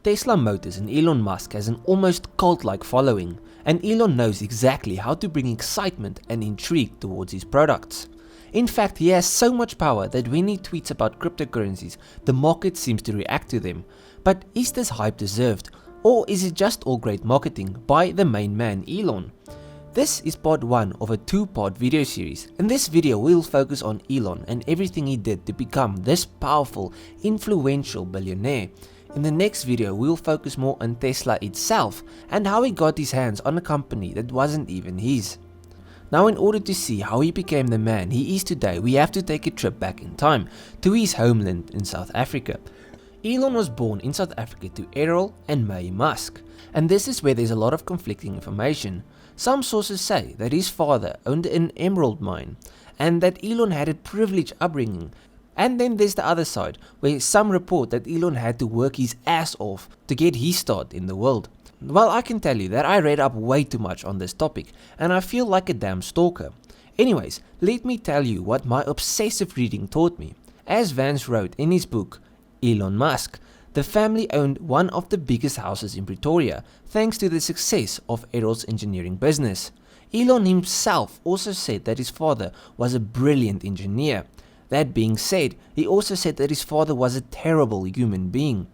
Tesla Motors and Elon Musk has an almost cult-like following, and Elon knows exactly how to bring excitement and intrigue towards his products. In fact, he has so much power that when he tweets about cryptocurrencies, the market seems to react to them. But is this hype deserved, or is it just all great marketing by the main man Elon? This is part 1 of a 2-part video series. In this video we'll focus on Elon and everything he did to become this powerful, influential billionaire. In the next video we'll focus more on Tesla itself and how he got his hands on a company that wasn't even his. Now, in order to see how he became the man he is today, we have to take a trip back in time to his homeland in South Africa. Elon was born in South Africa to Errol and May Musk, and this is where there's a lot of conflicting information. Some sources say that his father owned an emerald mine and that Elon had a privileged upbringing. And then there's the other side, where some report that Elon had to work his ass off to get his start in the world. Well, I can tell you that I read up way too much on this topic and I feel like a damn stalker. Anyways, let me tell you what my obsessive reading taught me. As Vance wrote in his book, Elon Musk, the family owned one of the biggest houses in Pretoria thanks to the success of Errol's engineering business. Elon himself also said that his father was a brilliant engineer. That being said, he also said that his father was a terrible human being.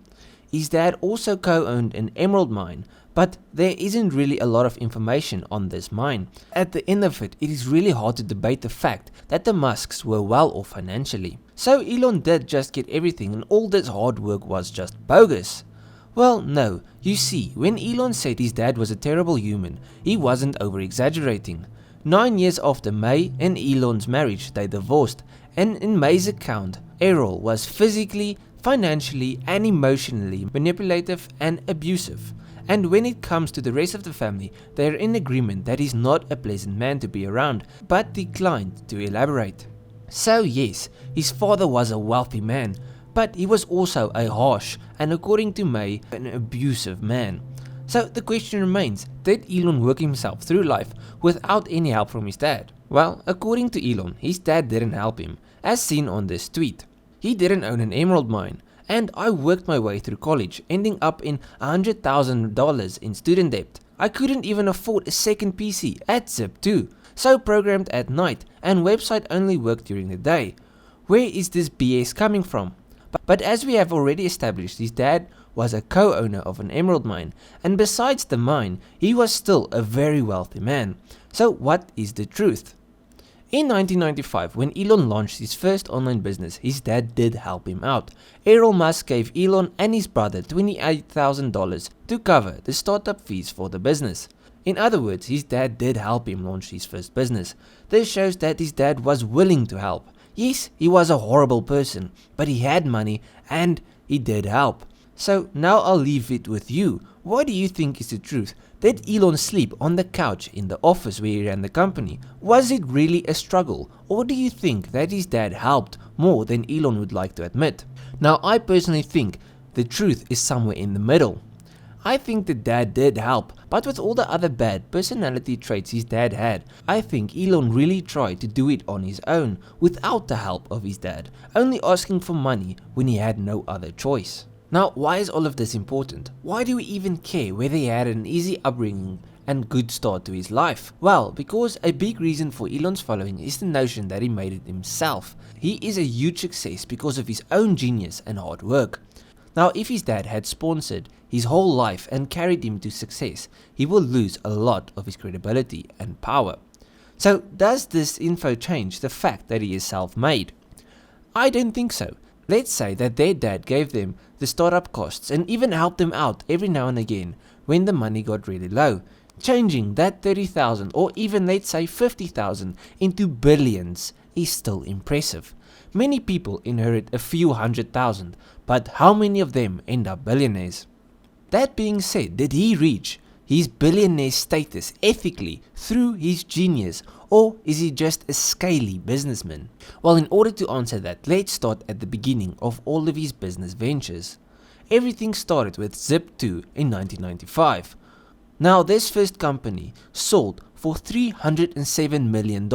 His dad also co-owned an emerald mine, but there isn't really a lot of information on this mine. At the end of it, it is really hard to debate the fact that the Musks were well off financially. So Elon did just get everything and all this hard work was just bogus? Well, no. You see, when Elon said his dad was a terrible human, he wasn't over-exaggerating. 9 years after May and Elon's marriage, they divorced, and in May's account, Errol was physically, financially and emotionally manipulative and abusive. And when it comes to the rest of the family, they are in agreement that he's not a pleasant man to be around, but declined to elaborate. So yes, his father was a wealthy man, but he was also a harsh and, according to May, an abusive man. So the question remains, did Elon work himself through life without any help from his dad? Well, according to Elon, his dad didn't help him, as seen on this tweet. He didn't own an emerald mine, and I worked my way through college, ending up in $100,000 in student debt. I couldn't even afford a second PC at Zip2, so programmed at night and website only worked during the day. Where is this BS coming from? But as we have already established, his dad was a co-owner of an emerald mine, and besides the mine, he was still a very wealthy man. So what is the truth? In 1995, when Elon launched his first online business, his dad did help him out. Elon Musk gave Elon and his brother $28,000 to cover the startup fees for the business. In other words, his dad did help him launch his first business. This shows that his dad was willing to help. Yes, he was a horrible person, but he had money and he did help. So now I'll leave it with you. What do you think is the truth? Did Elon sleep on the couch in the office where he ran the company? Was it really a struggle? Or do you think that his dad helped more than Elon would like to admit? Now, I personally think the truth is somewhere in the middle. I think the dad did help, but with all the other bad personality traits his dad had, I think Elon really tried to do it on his own without the help of his dad, only asking for money when he had no other choice. Now, why is all of this important? Why do we even care whether he had an easy upbringing and good start to his life? Well, because a big reason for Elon's following is the notion that he made it himself. He is a huge success because of his own genius and hard work. Now, if his dad had sponsored his whole life and carried him to success, he will lose a lot of his credibility and power. So, does this info change the fact that he is self-made? I don't think so. Let's say that their dad gave them the startup costs and even helped them out every now and again when the money got really low. Changing that 30,000 or even let's say 50,000 into billions is still impressive. Many people inherit a few $100,000, but how many of them end up billionaires? That being said, did he reach his billionaire status ethically through his genius, or is he just a scaly businessman? Well, in order to answer that, let's start at the beginning of all of his business ventures. Everything started with Zip2 in 1995. Now, this first company sold for $307 million,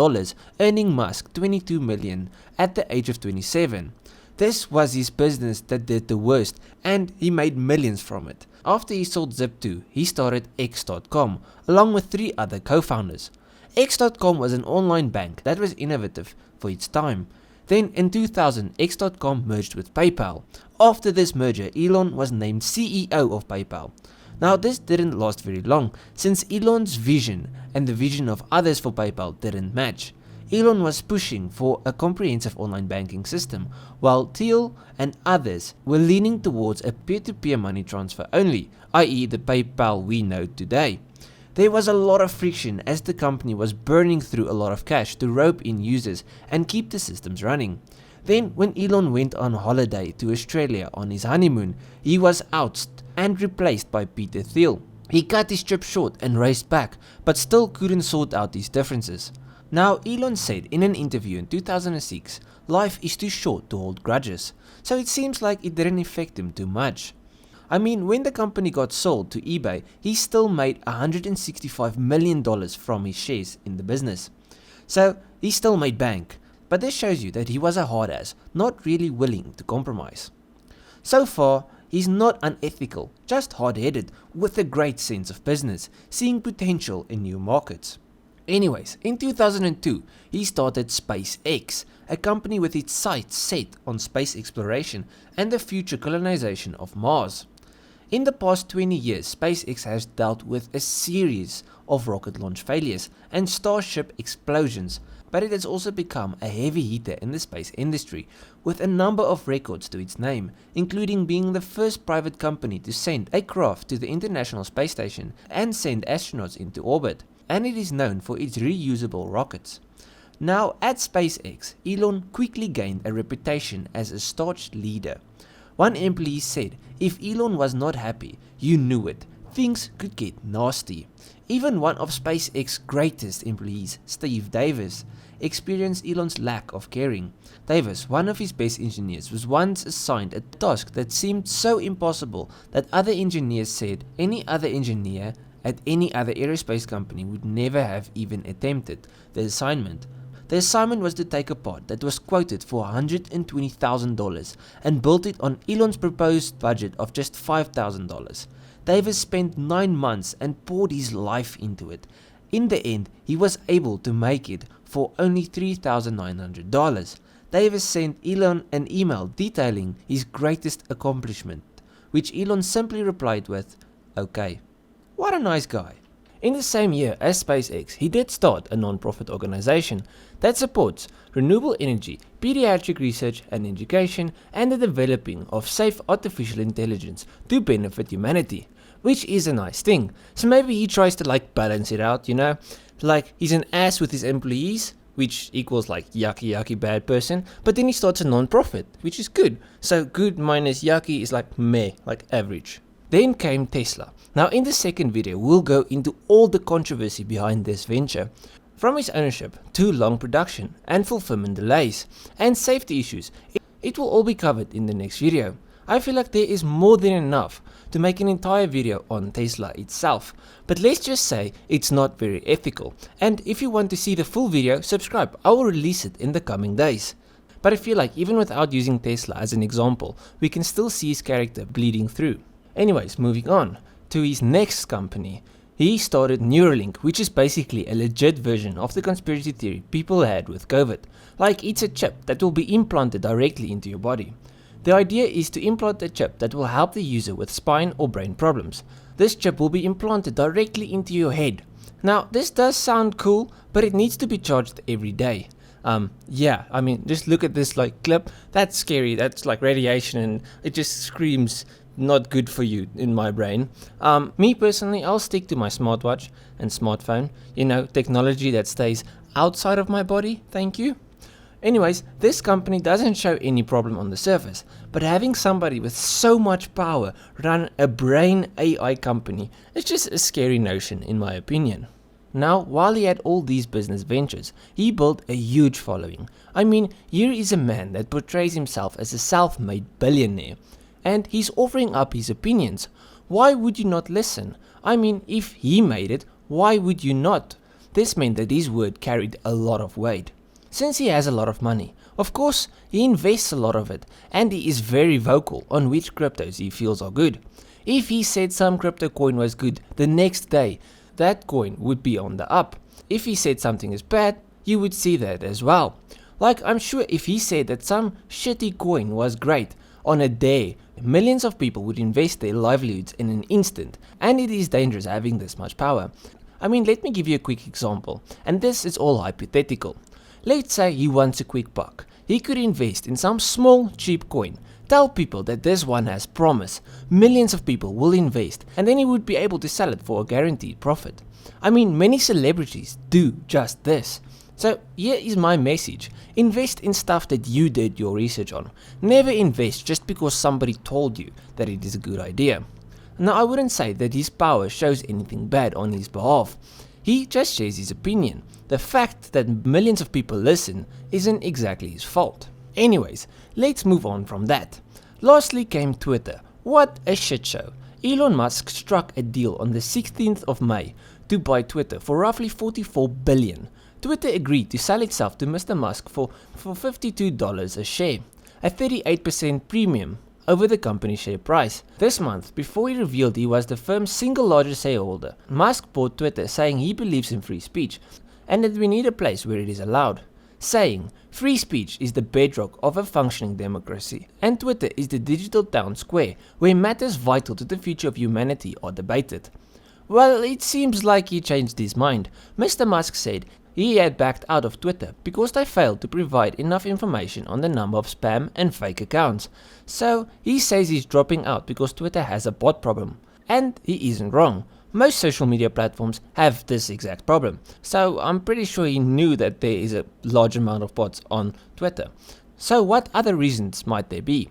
earning Musk $22 million at the age of 27. This was his business that did the worst, and he made millions from it. After he sold Zip2, he started X.com, along with 3 other co-founders. X.com was an online bank that was innovative for its time. Then in 2000, X.com merged with PayPal. After this merger, Elon was named CEO of PayPal. Now this didn't last very long, since Elon's vision and the vision of others for PayPal didn't match. Elon was pushing for a comprehensive online banking system, while Thiel and others were leaning towards a peer-to-peer money transfer only, i.e. the PayPal we know today. There was a lot of friction as the company was burning through a lot of cash to rope in users and keep the systems running. Then when Elon went on holiday to Australia on his honeymoon, he was ousted and replaced by Peter Thiel. He cut his trip short and raced back, but still couldn't sort out these differences. Now Elon said in an interview in 2006, life is too short to hold grudges, so it seems like it didn't affect him too much. I mean, when the company got sold to eBay, he still made $165 million from his shares in the business. So he still made bank, but this shows you that he was a hard ass, not really willing to compromise. So far, he's not unethical, just hard-headed with a great sense of business, seeing potential in new markets. Anyways, in 2002, he started SpaceX, a company with its sights set on space exploration and the future colonization of Mars. In the past 20 years, SpaceX has dealt with a series of rocket launch failures and Starship explosions, but it has also become a heavy hitter in the space industry, with a number of records to its name, including being the first private company to send a craft to the International Space Station and send astronauts into orbit, and it is known for its reusable rockets. Now at SpaceX, Elon quickly gained a reputation as a staunch leader. One employee said, if Elon was not happy, you knew it, things could get nasty. Even one of SpaceX's greatest employees, Steve Davis, experienced Elon's lack of caring. Davis, one of his best engineers, was once assigned a task that seemed so impossible that other engineers said any other engineer at any other aerospace company would never have even attempted the assignment. The assignment was to take a pod that was quoted for $120,000 and built it on Elon's proposed budget of just $5,000. Davis spent 9 months and poured his life into it. In the end, he was able to make it for only $3,900. Davis sent Elon an email detailing his greatest accomplishment, which Elon simply replied with, "Okay." What a nice guy. In the same year as SpaceX, he did start a non-profit organization that supports renewable energy, pediatric research and education, and the developing of safe artificial intelligence to benefit humanity, which is a nice thing. So maybe he tries to balance it out, like he's an ass with his employees, which equals yucky bad person, but then he starts a non-profit, which is good. So good minus yucky is meh, average. Then came Tesla. Now in the second video, we'll go into all the controversy behind this venture, from his ownership to long production and fulfillment delays and safety issues. It will all be covered in the next video. I feel like there is more than enough to make an entire video on Tesla itself, but let's just say it's not very ethical. And if you want to see the full video, subscribe. I will release it in the coming days. But I feel like even without using Tesla as an example, we can still see his character bleeding through. Anyways, moving on to his next company. He started Neurolink, which is basically a legit version of the conspiracy theory people had with COVID. It's a chip that will be implanted directly into your body. The idea is to implant a chip that will help the user with spine or brain problems. This chip will be implanted directly into your head. Now, this does sound cool, but it needs to be charged every day. Just look at this clip. That's scary. That's radiation, and it just screams not good for you in my brain. Me personally, I'll stick to my smartwatch and smartphone, technology that stays outside of my body, thank you. Anyways, this company doesn't show any problem on the surface, but having somebody with so much power run a brain AI company is just a scary notion in my opinion. Now, while he had all these business ventures, he built a huge following. Here is a man that portrays himself as a self-made billionaire, and he's offering up his opinions. Why would you not listen? If he made it, why would you not? This meant that his word carried a lot of weight. Since he has a lot of money, Of course, he invests a lot of it, and he is very vocal on which cryptos he feels are good. If he said some crypto coin was good, the next day, that coin would be on the up. If he said something is bad, you would see that as well. Like, I'm sure if he said that some shitty coin was great, on a day, millions of people would invest their livelihoods in an instant, and it is dangerous having this much power. I mean, let me give you a quick example, and this is all hypothetical. Let's say he wants a quick buck. He could invest in some small, cheap coin, tell people that this one has promise, millions of people will invest, and then he would be able to sell it for a guaranteed profit. I mean, many celebrities do just this. So here is my message: invest in stuff that you did your research on. Never invest just because somebody told you that it is a good idea. Now, I wouldn't say that his power shows anything bad on his behalf. He just shares his opinion. The fact that millions of people listen isn't exactly his fault. Anyways, let's move on from that. Lastly came Twitter. What a shit show. Elon Musk struck a deal on the 16th of May to buy Twitter for roughly $44 billion. Twitter agreed to sell itself to Mr. Musk for $52 a share, a 38% premium over the company's share price. This month, before he revealed he was the firm's single largest shareholder, Musk bought Twitter, saying he believes in free speech and that we need a place where it is allowed, saying free speech is the bedrock of a functioning democracy, and Twitter is the digital town square where matters vital to the future of humanity are debated. Well, it seems like he changed his mind. Mr. Musk said he had backed out of Twitter because they failed to provide enough information on the number of spam and fake accounts. So he says he's dropping out because Twitter has a bot problem. And he isn't wrong. Most social media platforms have this exact problem. So I'm pretty sure he knew that there is a large amount of bots on Twitter. So what other reasons might there be?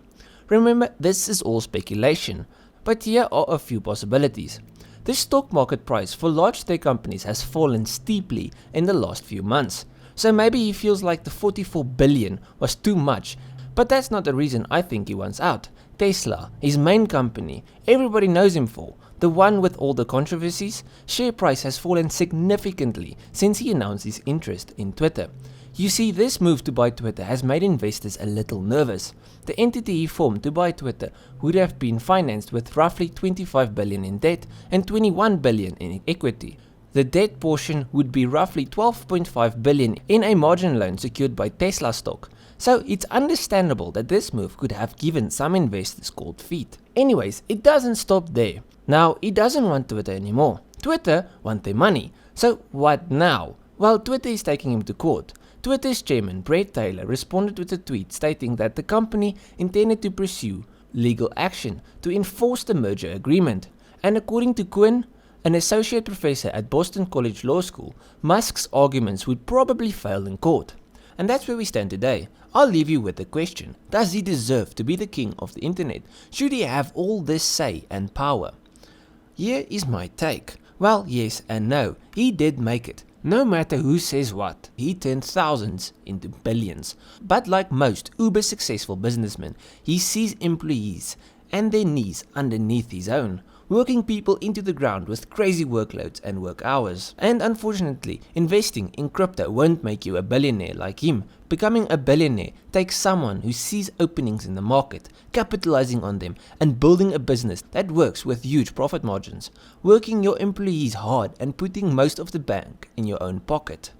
Remember, this is all speculation. But here are a few possibilities. The stock market price for large tech companies has fallen steeply in the last few months. So maybe he feels like the $44 billion was too much, but that's not the reason I think he wants out. Tesla, his main company, everybody knows him for, the one with all the controversies, share price has fallen significantly since he announced his interest in Twitter. You see, this move to buy Twitter has made investors a little nervous. The entity he formed to buy Twitter would have been financed with roughly $25 billion in debt and $21 billion in equity. The debt portion would be roughly $12.5 billion in a margin loan secured by Tesla stock. So it's understandable that this move could have given some investors cold feet. Anyways, it doesn't stop there. Now, he doesn't want Twitter anymore. Twitter want their money. So what now? Well, Twitter is taking him to court. Twitter's chairman, Brett Taylor, responded with a tweet stating that the company intended to pursue legal action to enforce the merger agreement. And according to Quinn, an associate professor at Boston College Law School, Musk's arguments would probably fail in court. And that's where we stand today. I'll leave you with the question: does he deserve to be the king of the internet? Should he have all this say and power? Here is my take. Well, yes and no. He did make it. No matter who says what, he turned thousands into billions. But like most uber successful businessmen, he sees employees and their needs underneath his own, working people into the ground with crazy workloads and work hours. And unfortunately, investing in crypto won't make you a billionaire like him. Becoming a billionaire takes someone who sees openings in the market, capitalizing on them, and building a business that works with huge profit margins, working your employees hard and putting most of the bank in your own pocket.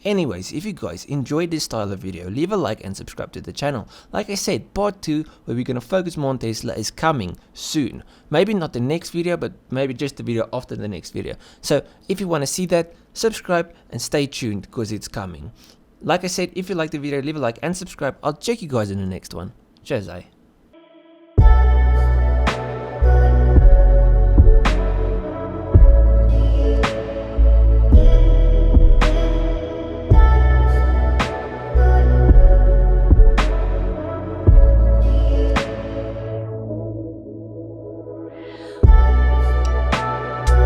Anyways, if you guys enjoyed this style of video, leave a like and subscribe to the channel. Like I said, part 2, where we're going to focus more on Tesla, is coming soon. Maybe not the next video, but maybe just the video after the next video. So if you want to see that, subscribe and stay tuned because it's coming. Like I said, if you like the video, leave a like and subscribe. I'll check you guys in the next one. Cheers, eh?